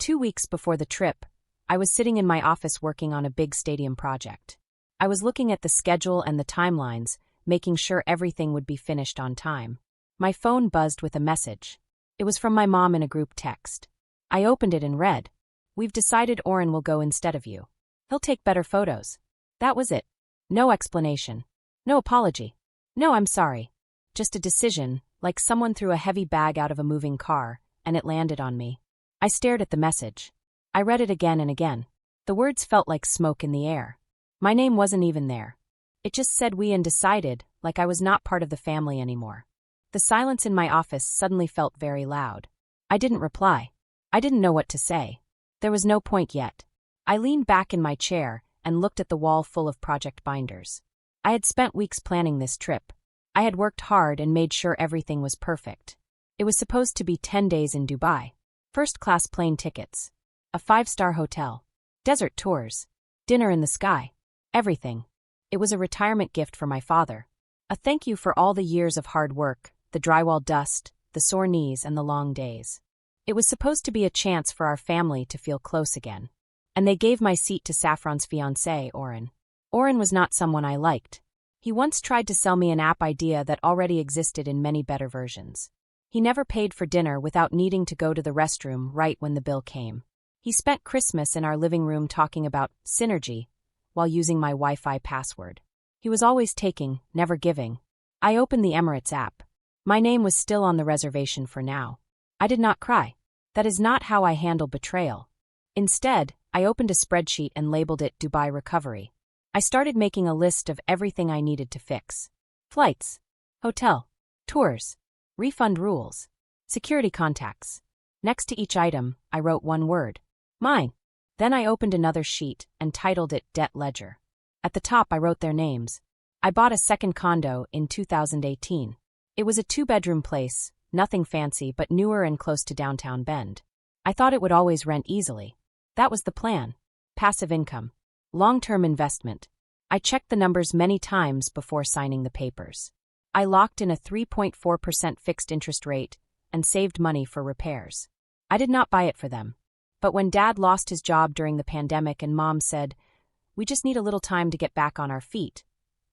2 weeks before the trip, I was sitting in my office working on a big stadium project. I was looking at the schedule and the timelines, making sure everything would be finished on time. My phone buzzed with a message. It was from my mom in a group text. I opened it and read, "We've decided Oren will go instead of you. He'll take better photos." That was it. No explanation. No apology. No I'm sorry. Just a decision, like someone threw a heavy bag out of a moving car, and it landed on me. I stared at the message. I read it again and again. The words felt like smoke in the air. My name wasn't even there. It just said we and decided, like I was not part of the family anymore. The silence in my office suddenly felt very loud. I didn't reply. I didn't know what to say. There was no point yet. I leaned back in my chair and looked at the wall full of project binders. I had spent weeks planning this trip. I had worked hard and made sure everything was perfect. It was supposed to be 10 days in Dubai. First-class plane tickets. A 5-star hotel. Desert tours. Dinner in the sky. Everything. It was a retirement gift for my father. A thank you for all the years of hard work, the drywall dust, the sore knees, and the long days. It was supposed to be a chance for our family to feel close again. And they gave my seat to Saffron's fiancé, Oren. Oren was not someone I liked. He once tried to sell me an app idea that already existed in many better versions. He never paid for dinner without needing to go to the restroom right when the bill came. He spent Christmas in our living room talking about synergy while using my Wi-Fi password. He was always taking, never giving. I opened the Emirates app. My name was still on the reservation for now. I did not cry. That is not how I handle betrayal. Instead, I opened a spreadsheet and labeled it Dubai Recovery. I started making a list of everything I needed to fix. Flights, hotel, tours, refund rules, security contacts. Next to each item, I wrote one word. Mine. Then I opened another sheet and titled it Debt Ledger. At the top I wrote their names. I bought a second condo in 2018. It was a 2-bedroom place, nothing fancy but newer and close to downtown Bend. I thought it would always rent easily. That was the plan. Passive income. Long-term investment. I checked the numbers many times before signing the papers. I locked in a 3.4% fixed interest rate and saved money for repairs. I did not buy it for them. But when Dad lost his job during the pandemic and Mom said, "We just need a little time to get back on our feet,"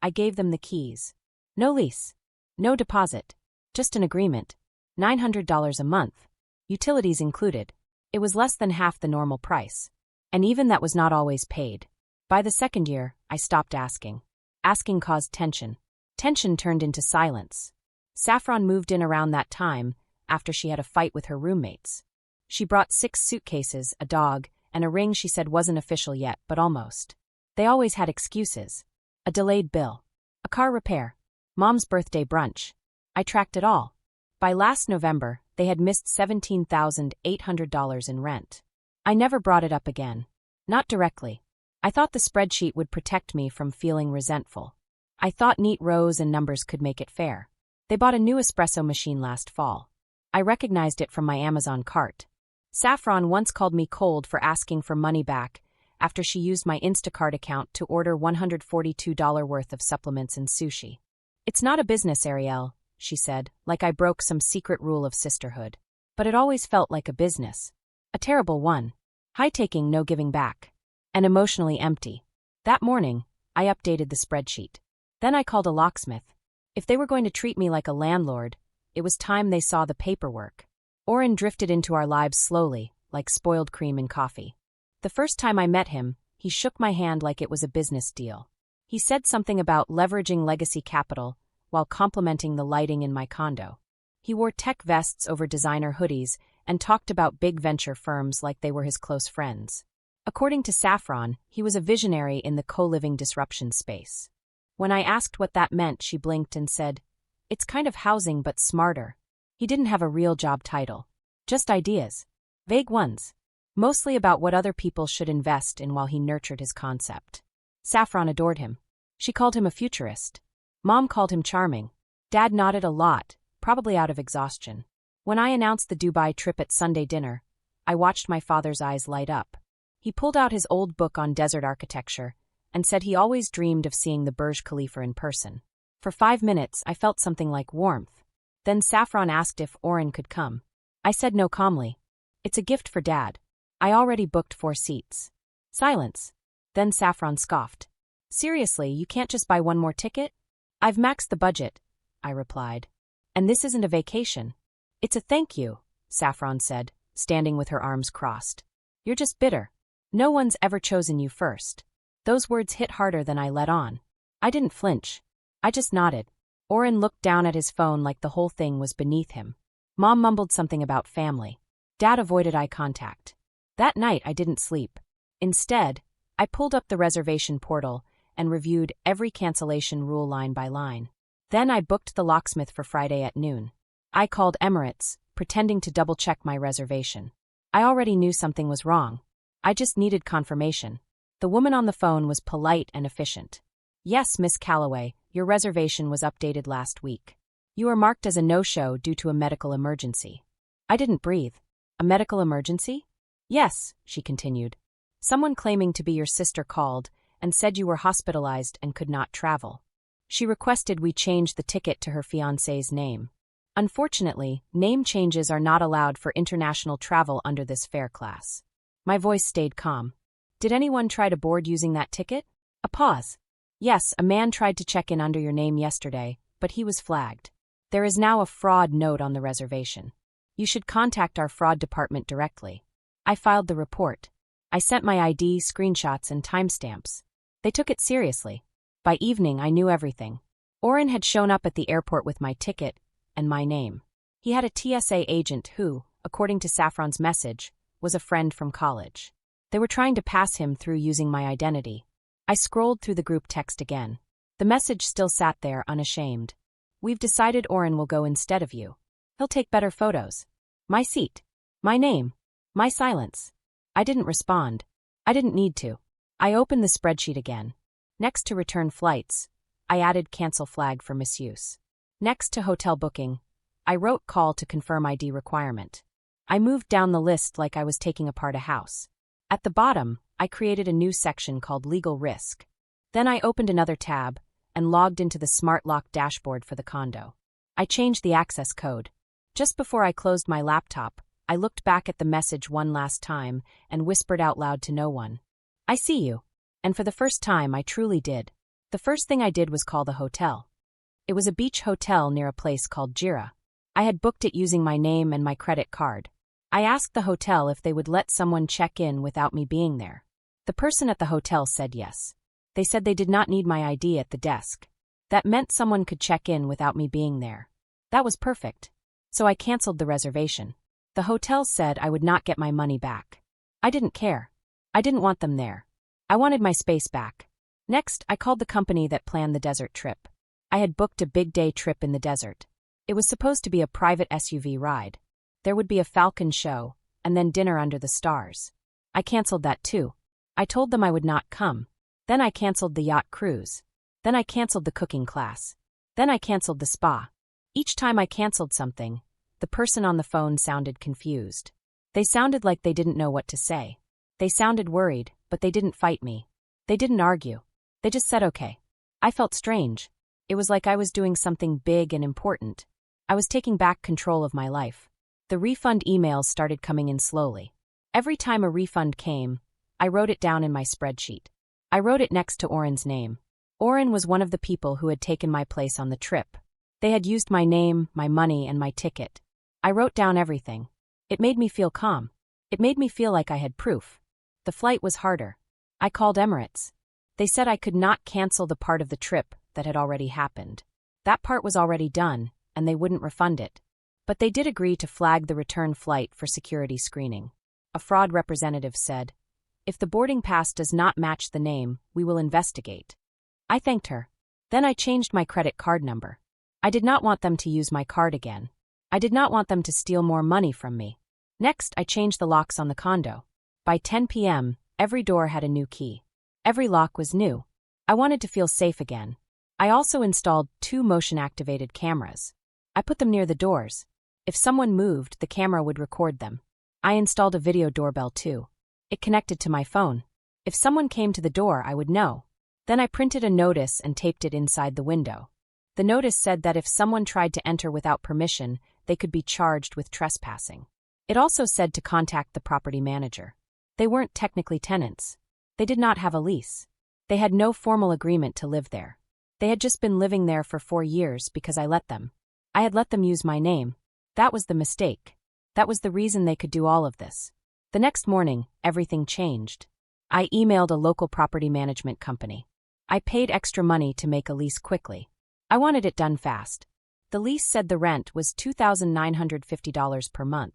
I gave them the keys. No lease. No deposit. Just an agreement. $900 a month. Utilities included. It was less than half the normal price. And even that was not always paid. By the second year, I stopped asking. Asking caused tension. Tension turned into silence. Saffron moved in around that time, after she had a fight with her roommates. She brought 6 suitcases, a dog, and a ring she said wasn't official yet, but almost. They always had excuses. A delayed bill. A car repair. Mom's birthday brunch. I tracked it all. By last November, they had missed $17,800 in rent. I never brought it up again. Not directly. I thought the spreadsheet would protect me from feeling resentful. I thought neat rows and numbers could make it fair. They bought a new espresso machine last fall. I recognized it from my Amazon cart. Saffron once called me cold for asking for money back after she used my Instacart account to order $142 worth of supplements and sushi. "It's not a business, Ariel," she said, like I broke some secret rule of sisterhood. But it always felt like a business. A terrible one. High-taking, no giving back. And emotionally empty. That morning, I updated the spreadsheet. Then I called a locksmith. If they were going to treat me like a landlord, it was time they saw the paperwork. Oren drifted into our lives slowly, like spoiled cream in coffee. The first time I met him, he shook my hand like it was a business deal. He said something about leveraging legacy capital while complimenting the lighting in my condo. He wore tech vests over designer hoodies and talked about big venture firms like they were his close friends. According to Saffron, he was a visionary in the co-living disruption space. When I asked what that meant, she blinked and said, "It's kind of housing but smarter." He didn't have a real job title. Just ideas. Vague ones. Mostly about what other people should invest in while he nurtured his concept. Saffron adored him. She called him a futurist. Mom called him charming. Dad nodded a lot, probably out of exhaustion. When I announced the Dubai trip at Sunday dinner, I watched my father's eyes light up. He pulled out his old book on desert architecture and said he always dreamed of seeing the Burj Khalifa in person. For 5 minutes, I felt something like warmth. Then Saffron asked if Oren could come. I said no calmly. "It's a gift for Dad." I already booked 4 seats. Silence. Then Saffron scoffed. Seriously, you can't just buy one more ticket? I've maxed the budget, I replied. And this isn't a vacation. It's a thank you, Saffron said, standing with her arms crossed. You're just bitter. No one's ever chosen you first. Those words hit harder than I let on. I didn't flinch. I just nodded. Oren looked down at his phone like the whole thing was beneath him. Mom mumbled something about family. Dad avoided eye contact. That night I didn't sleep. Instead, I pulled up the reservation portal and reviewed every cancellation rule line by line. Then I booked the locksmith for Friday at noon. I called Emirates, pretending to double-check my reservation. I already knew something was wrong. I just needed confirmation. The woman on the phone was polite and efficient. Yes, Miss Calloway, your reservation was updated last week. You are marked as a no-show due to a medical emergency. I didn't breathe. A medical emergency? Yes, she continued. Someone claiming to be your sister called and said you were hospitalized and could not travel. She requested we change the ticket to her fiancé's name. Unfortunately, name changes are not allowed for international travel under this fare class. My voice stayed calm. Did anyone try to board using that ticket? A pause. Yes, a man tried to check in under your name yesterday, but he was flagged. There is now a fraud note on the reservation. You should contact our fraud department directly. I filed the report. I sent my ID, screenshots, and timestamps. They took it seriously. By evening, I knew everything. Oren had shown up at the airport with my ticket and my name. He had a TSA agent who, according to Saffron's message, was a friend from college. They were trying to pass him through using my identity. I scrolled through the group text again. The message still sat there unashamed. We've decided Oren will go instead of you. He'll take better photos. My seat. My name. My silence. I didn't respond. I didn't need to. I opened the spreadsheet again. Next to return flights, I added cancel flag for misuse. Next to hotel booking, I wrote call to confirm ID requirement. I moved down the list like I was taking apart a house. At the bottom, I created a new section called Legal Risk. Then I opened another tab and logged into the smart lock dashboard for the condo. I changed the access code. Just before I closed my laptop, I looked back at the message one last time and whispered out loud to no one. I see you. And for the first time, I truly did. The first thing I did was call the hotel. It was a beach hotel near a place called Jira. I had booked it using my name and my credit card. I asked the hotel if they would let someone check in without me being there. The person at the hotel said yes. They said they did not need my ID at the desk. That meant someone could check in without me being there. That was perfect. So I canceled the reservation. The hotel said I would not get my money back. I didn't care. I didn't want them there. I wanted my space back. Next, I called the company that planned the desert trip. I had booked a big day trip in the desert. It was supposed to be a private SUV ride. There would be a falcon show, and then dinner under the stars. I canceled that too. I told them I would not come. Then I canceled the yacht cruise. Then I canceled the cooking class. Then I canceled the spa. Each time I canceled something, the person on the phone sounded confused. They sounded like they didn't know what to say. They sounded worried, but they didn't fight me. They didn't argue. They just said okay. I felt strange. It was like I was doing something big and important. I was taking back control of my life. The refund emails started coming in slowly. Every time a refund came, I wrote it down in my spreadsheet. I wrote it next to Oren's name. Oren was one of the people who had taken my place on the trip. They had used my name, my money, and my ticket. I wrote down everything. It made me feel calm. It made me feel like I had proof. The flight was harder. I called Emirates. They said I could not cancel the part of the trip that had already happened. That part was already done, and they wouldn't refund it. But they did agree to flag the return flight for security screening. A fraud representative said, "If the boarding pass does not match the name, we will investigate." I thanked her. Then I changed my credit card number. I did not want them to use my card again. I did not want them to steal more money from me. Next, I changed the locks on the condo. By 10 p.m., every door had a new key. Every lock was new. I wanted to feel safe again. I also installed 2 motion-activated cameras. I put them near the doors. If someone moved, the camera would record them. I installed a video doorbell too. It connected to my phone. If someone came to the door, I would know. Then I printed a notice and taped it inside the window. The notice said that if someone tried to enter without permission, they could be charged with trespassing. It also said to contact the property manager. They weren't technically tenants. They did not have a lease. They had no formal agreement to live there. They had just been living there for 4 years because I let them. I had let them use my name. That was the mistake. That was the reason they could do all of this. The next morning, everything changed. I emailed a local property management company. I paid extra money to make a lease quickly. I wanted it done fast. The lease said the rent was $2,950 per month.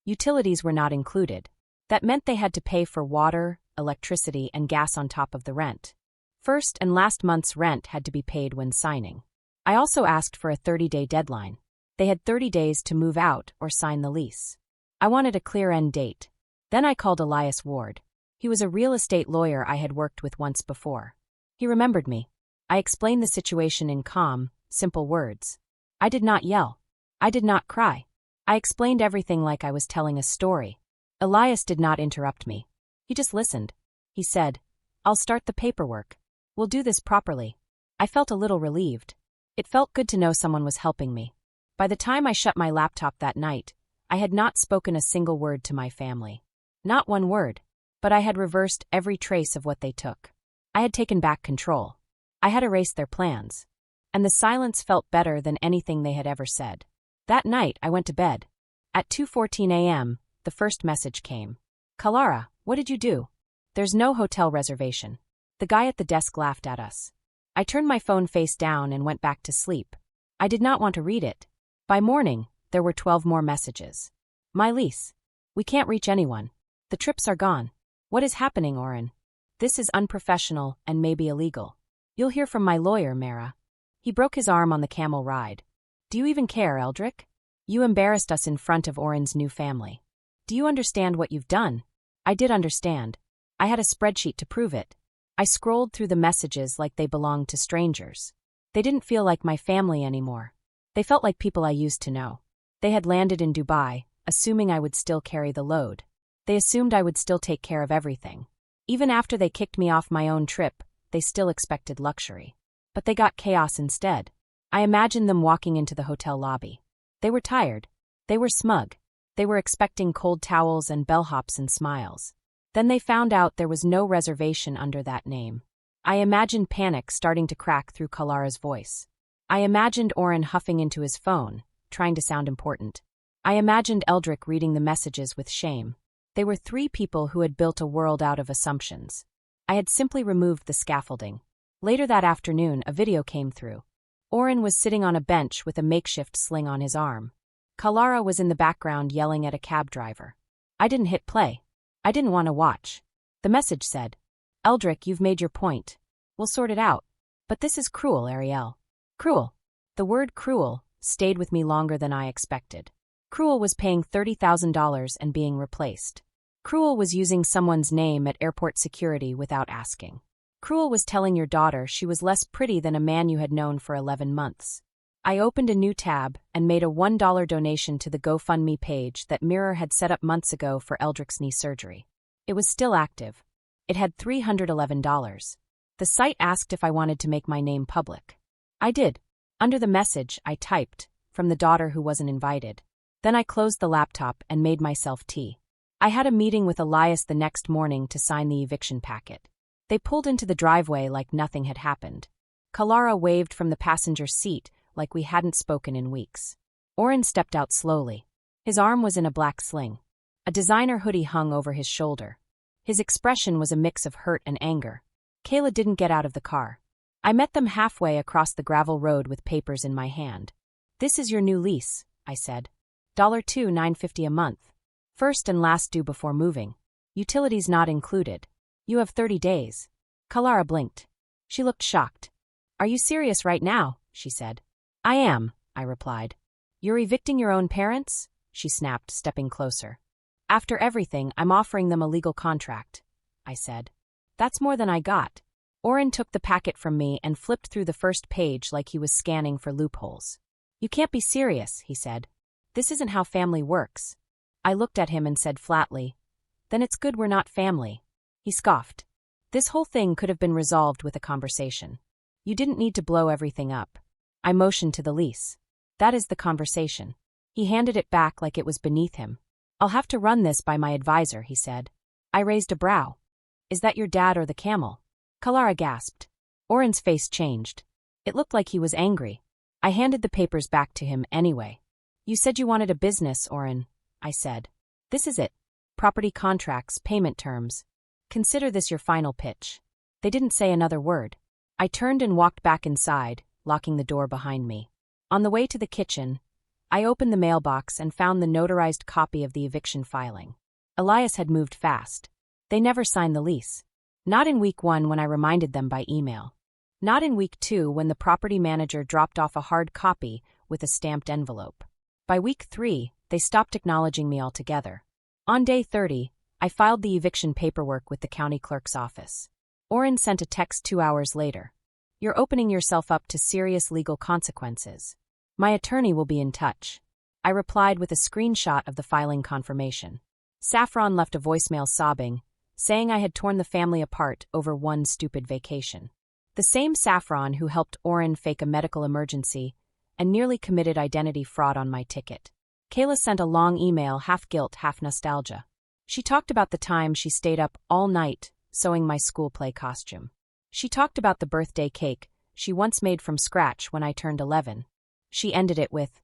Utilities were not included. That meant they had to pay for water, electricity, and gas on top of the rent. First and last month's rent had to be paid when signing. I also asked for a 30-day deadline. They had 30 days to move out or sign the lease. I wanted a clear end date. Then I called Elias Ward. He was a real estate lawyer I had worked with once before. He remembered me. I explained the situation in calm, simple words. I did not yell. I did not cry. I explained everything like I was telling a story. Elias did not interrupt me. He just listened. He said, "I'll start the paperwork. We'll do this properly." I felt a little relieved. It felt good to know someone was helping me. By the time I shut my laptop that night, I had not spoken a single word to my family. Not one word. But I had reversed every trace of what they took. I had taken back control. I had erased their plans. And the silence felt better than anything they had ever said. That night, I went to bed. At 2:14 a.m., the first message came. "Kalara, what did you do? There's no hotel reservation." The guy at the desk laughed at us. I turned my phone face down and went back to sleep. I did not want to read it. By morning, there were 12 more messages. "My lease. We can't reach anyone. The trips are gone. What is happening, Oren? This is unprofessional and maybe illegal. You'll hear from my lawyer, Mara." He broke his arm on the camel ride. "Do you even care, Eldrick? You embarrassed us in front of Oren's new family. Do you understand what you've done?" I did understand. I had a spreadsheet to prove it. I scrolled through the messages like they belonged to strangers. They didn't feel like my family anymore. They felt like people I used to know. They had landed in Dubai, assuming I would still carry the load. They assumed I would still take care of everything. Even after they kicked me off my own trip, they still expected luxury. But they got chaos instead. I imagined them walking into the hotel lobby. They were tired. They were smug. They were expecting cold towels and bellhops and smiles. Then they found out there was no reservation under that name. I imagined panic starting to crack through Kalara's voice. I imagined Oren huffing into his phone, trying to sound important. I imagined Eldrick reading the messages with shame. They were 3 people who had built a world out of assumptions. I had simply removed the scaffolding. Later that afternoon, a video came through. Oren was sitting on a bench with a makeshift sling on his arm. Kalara was in the background yelling at a cab driver. I didn't hit play. I didn't want to watch. The message said, "Eldrick, you've made your point. We'll sort it out. But this is cruel, Ariel." Cruel. The word cruel stayed with me longer than I expected. Cruel was paying $30,000 and being replaced. Cruel was using someone's name at airport security without asking. Cruel was telling your daughter she was less pretty than a man you had known for 11 months. I opened a new tab and made a $1 donation to the GoFundMe page that Mirror had set up months ago for Eldrick's knee surgery. It was still active. It had $311. The site asked if I wanted to make my name public. I did. Under the message, I typed, "From the daughter who wasn't invited." Then I closed the laptop and made myself tea. I had a meeting with Elias the next morning to sign the eviction packet. They pulled into the driveway like nothing had happened. Kalara waved from the passenger seat like we hadn't spoken in weeks. Oren stepped out slowly. His arm was in a black sling. A designer hoodie hung over his shoulder. His expression was a mix of hurt and anger. Kayla didn't get out of the car. I met them halfway across the gravel road with papers in my hand. "This is your new lease," I said. $2,950 a month. First and last due before moving. Utilities not included. You have 30 days. Kalara blinked. She looked shocked. "Are you serious right now?" she said. "I am," I replied. "You're evicting your own parents?" she snapped, stepping closer. "After everything, I'm offering them a legal contract," I said. "That's more than I got." Oren took the packet from me and flipped through the first page like he was scanning for loopholes. "You can't be serious," he said. "This isn't how family works." I looked at him and said flatly, "Then it's good we're not family." He scoffed. "This whole thing could have been resolved with a conversation. You didn't need to blow everything up." I motioned to the lease. "That is the conversation." He handed it back like it was beneath him. "I'll have to run this by my advisor," he said. I raised a brow. Is that your dad or the camel? Kalara gasped. Oren's face changed. It looked like he was angry. I handed the papers back to him anyway. You said you wanted a business, Oren, I said. This is it. Property contracts, payment terms. Consider this your final pitch. They didn't say another word. I turned and walked back inside, locking the door behind me. On the way to the kitchen, I opened the mailbox and found the notarized copy of the eviction filing. Elias had moved fast. They never signed the lease. Not in week 1 when I reminded them by email. Not in week 2 when the property manager dropped off a hard copy with a stamped envelope. By week 3, they stopped acknowledging me altogether. On day 30, I filed the eviction paperwork with the county clerk's office. Oren sent a text 2 hours later. You're opening yourself up to serious legal consequences. My attorney will be in touch. I replied with a screenshot of the filing confirmation. Saffron left a voicemail sobbing, saying I had torn the family apart over one stupid vacation. The same Saffron who helped Oren fake a medical emergency and nearly committed identity fraud on my ticket. Kayla sent a long email, half guilt, half nostalgia. She talked about the time she stayed up all night sewing my school play costume. She talked about the birthday cake she once made from scratch when I turned 11. She ended it with,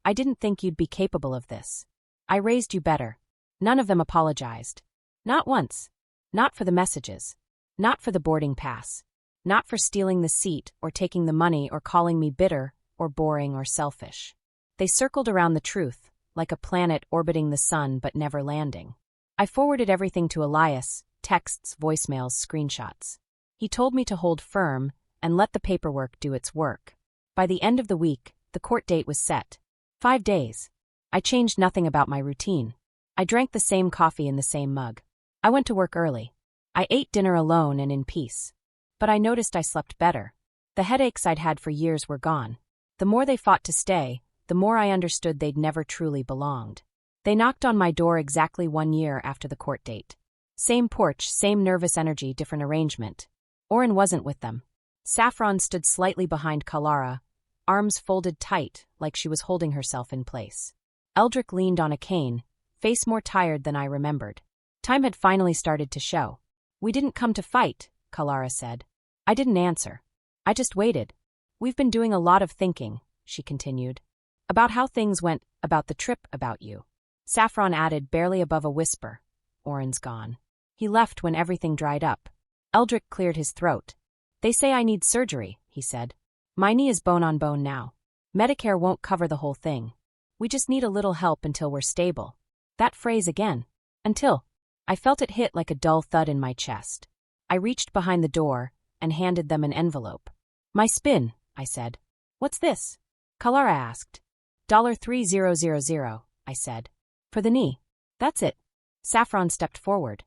I didn't think you'd be capable of this. I raised you better. None of them apologized. Not once. Not for the messages. Not for the boarding pass. Not for stealing the seat or taking the money or calling me bitter or boring or selfish. They circled around the truth, like a planet orbiting the sun but never landing. I forwarded everything to Elias, texts, voicemails, screenshots. He told me to hold firm and let the paperwork do its work. By the end of the week, the court date was set. 5 days. I changed nothing about my routine. I drank the same coffee in the same mug. I went to work early. I ate dinner alone and in peace. But I noticed I slept better. The headaches I'd had for years were gone. The more they fought to stay, the more I understood they'd never truly belonged. They knocked on my door exactly 1 year after the court date. Same porch, same nervous energy, different arrangement. Oren wasn't with them. Saffron stood slightly behind Kalara, arms folded tight like she was holding herself in place. Eldrick leaned on a cane, face more tired than I remembered. Time had finally started to show. We didn't come to fight, Kalara said. I didn't answer. I just waited. We've been doing a lot of thinking, she continued. About how things went, about the trip, about you. Saffron added, barely above a whisper. Oren's gone. He left when everything dried up. Eldrick cleared his throat. They say I need surgery, he said. My knee is bone on bone now. Medicare won't cover the whole thing. We just need a little help until we're stable. That phrase again. Until. I felt it hit like a dull thud in my chest. I reached behind the door and handed them an envelope. My spin, I said. What's this? Kalara asked. $3000, I said. For the knee. That's it. Saffron stepped forward.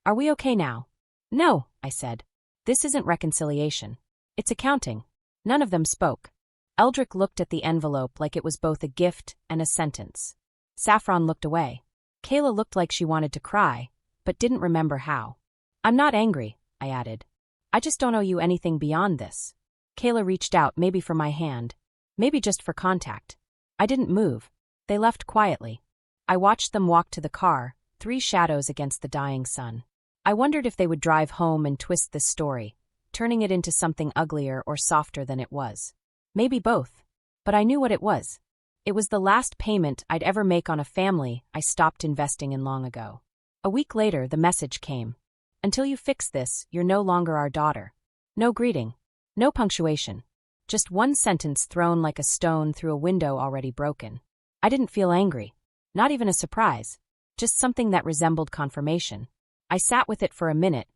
Are we okay now? No, I said. This isn't reconciliation. It's accounting. None of them spoke. Eldrick looked at the envelope like it was both a gift and a sentence. Saffron looked away. Kayla looked like she wanted to cry, but didn't remember how. I'm not angry, I added. I just don't owe you anything beyond this. Kayla reached out, maybe for my hand, maybe just for contact. I didn't move. They left quietly. I watched them walk to the car, 3 shadows against the dying sun. I wondered if they would drive home and twist this story, turning it into something uglier or softer than it was. Maybe both. But I knew what it was. It was the last payment I'd ever make on a family I stopped investing in long ago. A week later, the message came. Until you fix this, you're no longer our daughter. No greeting. No punctuation. Just one sentence thrown like a stone through a window already broken. I didn't feel angry. Not even a surprise. Just something that resembled confirmation. I sat with it for a minute,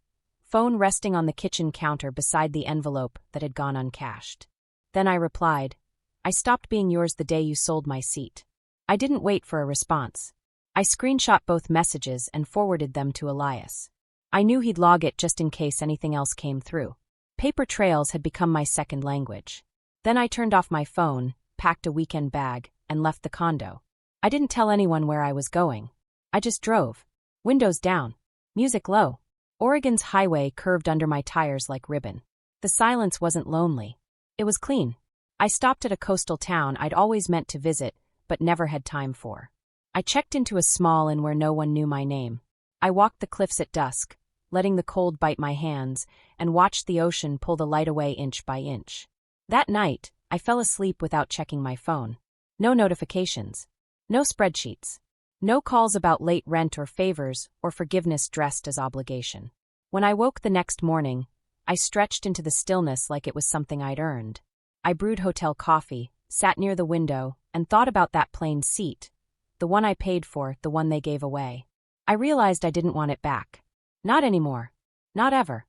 phone resting on the kitchen counter beside the envelope that had gone uncashed. Then I replied, I stopped being yours the day you sold my seat. I didn't wait for a response. I screenshot both messages and forwarded them to Elias. I knew he'd log it just in case anything else came through. Paper trails had become my second language. Then I turned off my phone, packed a weekend bag, and left the condo. I didn't tell anyone where I was going. I just drove. Windows down. Music low. Oregon's highway curved under my tires like ribbon. The silence wasn't lonely. It was clean. I stopped at a coastal town I'd always meant to visit, but never had time for. I checked into a small inn where no one knew my name. I walked the cliffs at dusk, letting the cold bite my hands, and watched the ocean pull the light away inch by inch. That night, I fell asleep without checking my phone. No notifications. No spreadsheets. No calls about late rent or favors or forgiveness dressed as obligation. When I woke the next morning, I stretched into the stillness like it was something I'd earned. I brewed hotel coffee, sat near the window, and thought about that plane seat. The one I paid for, the one they gave away. I realized I didn't want it back. Not anymore. Not ever.